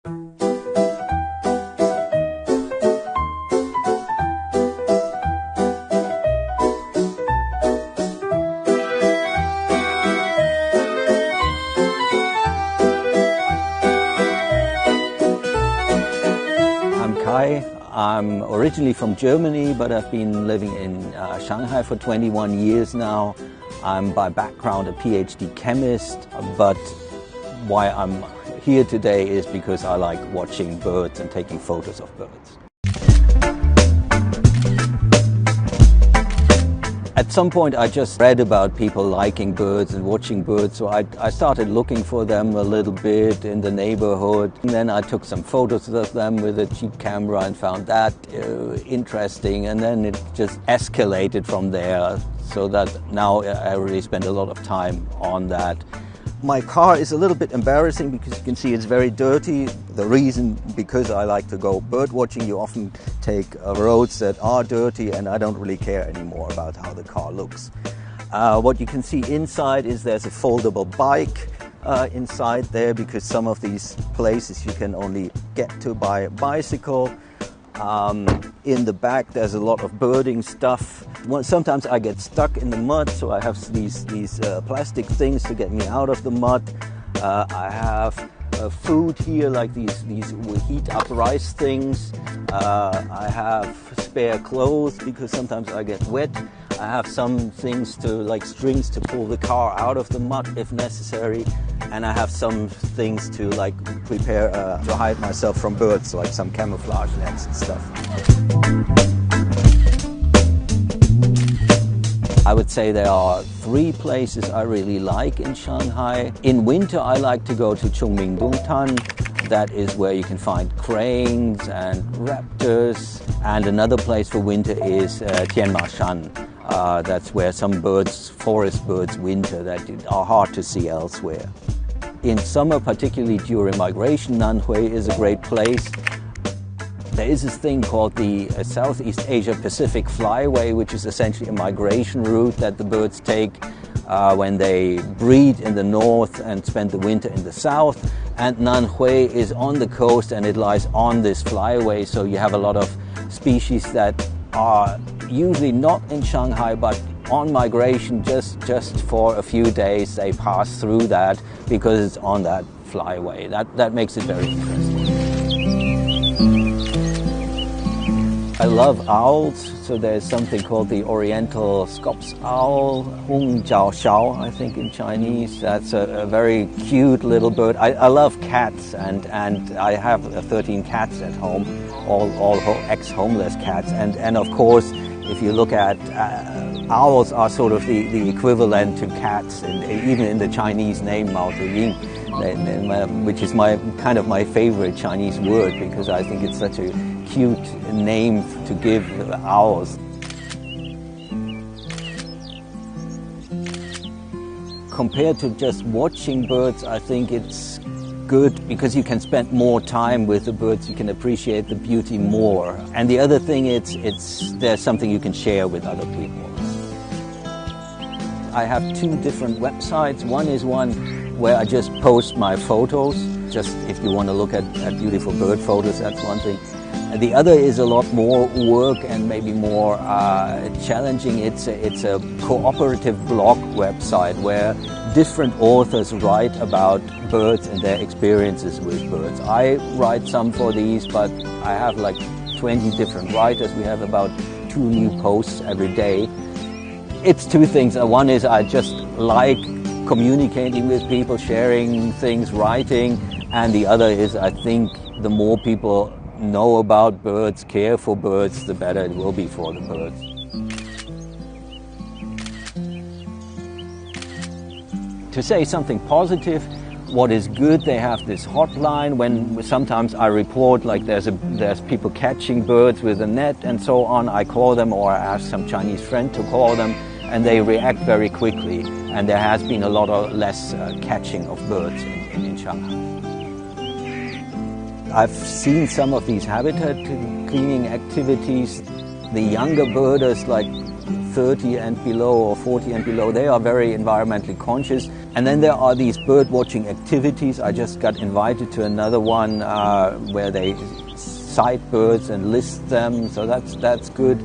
I'm originally from Germany, but I've been living in Shanghai for 21 years now. I'm by background a PhD chemist, but why I'm here today is because I like watching birds and taking photos of birds. At some point I just read about people liking birds and watching birds, so I started looking for them a little bit in the neighborhood. And then I took some photos of them with a cheap camera and found that interesting, and then it just escalated from there, so that now I really spend a lot of time on that. My car is a little bit embarrassing because you can see it's very dirty. The reason, because I like to go bird watching, you often take roads that are dirty, and I don't really care anymore about how the car looks. What you can see inside is there's a foldable bike inside there, because some of these places you can only get to by a bicycle. In the back there's a lot of birding stuff. Sometimes I get stuck in the mud, so I have these plastic things to get me out of the mud. I have food here, like these heat up rice things. I have spare clothes because sometimes I get wet. I have some things like strings to pull the car out of the mud if necessary. And I have some things to prepare to hide myself from birds, like some camouflage nets and stuff. I would say there are 3 places I really like in Shanghai. In winter I like to go to Chongmingdongtan. That is where you can find cranes and raptors. And another place for winter is Tianmashan. That's where some birds, forest birds, winter that are hard to see elsewhere. In summer, particularly during migration, Nanhui is a great place. There is this thing called the Southeast Asia Pacific Flyway, which is essentially a migration route that the birds take when they breed in the north and spend the winter in the south. And Nanhui is on the coast and it lies on this flyway, so you have a lot of species that are usually not in Shanghai but on migration just for a few days. They pass through that because it's on that flyway. That makes it very interesting. I love owls, so there's something called the Oriental Scops owl, Hung Jiao Xiao, I think in Chinese. That's a very cute little bird. I love cats, and I have 13 cats at home, all ex-homeless cats. And of course, if you look at owls are sort of the equivalent to cats, even in the Chinese name Mao Zedong, which is my favorite Chinese word, because I think it's such a cute name to give owls. Compared to just watching birds, I think it's good because you can spend more time with the birds, you can appreciate the beauty more. And the other thing, there's something you can share with other people. I have 2 different websites. One is one where I just post my photos, just if you want to look at beautiful bird photos, that's one thing. And the other is a lot more work and maybe more challenging. It's a cooperative blog website where different authors write about birds and their experiences with birds. I write some for these, but I have like 20 different writers. We have about 2 new posts every day. It's 2 things. One is I just like communicating with people, sharing things, writing. And the other is I think the more people know about birds, care for birds, the better it will be for the birds. To say something positive, what is good, they have this hotline when sometimes I report like there's people catching birds with a net and so on. I call them, or I ask some Chinese friend to call them, and they react very quickly. And there has been a lot less catching of birds in Shanghai. I've seen some of these habitat cleaning activities. The younger birders 30 and below or 40 and below, they are very environmentally conscious. And then there are these bird watching activities. I just got invited to another one where they sight birds and list them, so that's good.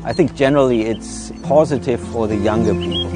I think generally it's positive for the younger people.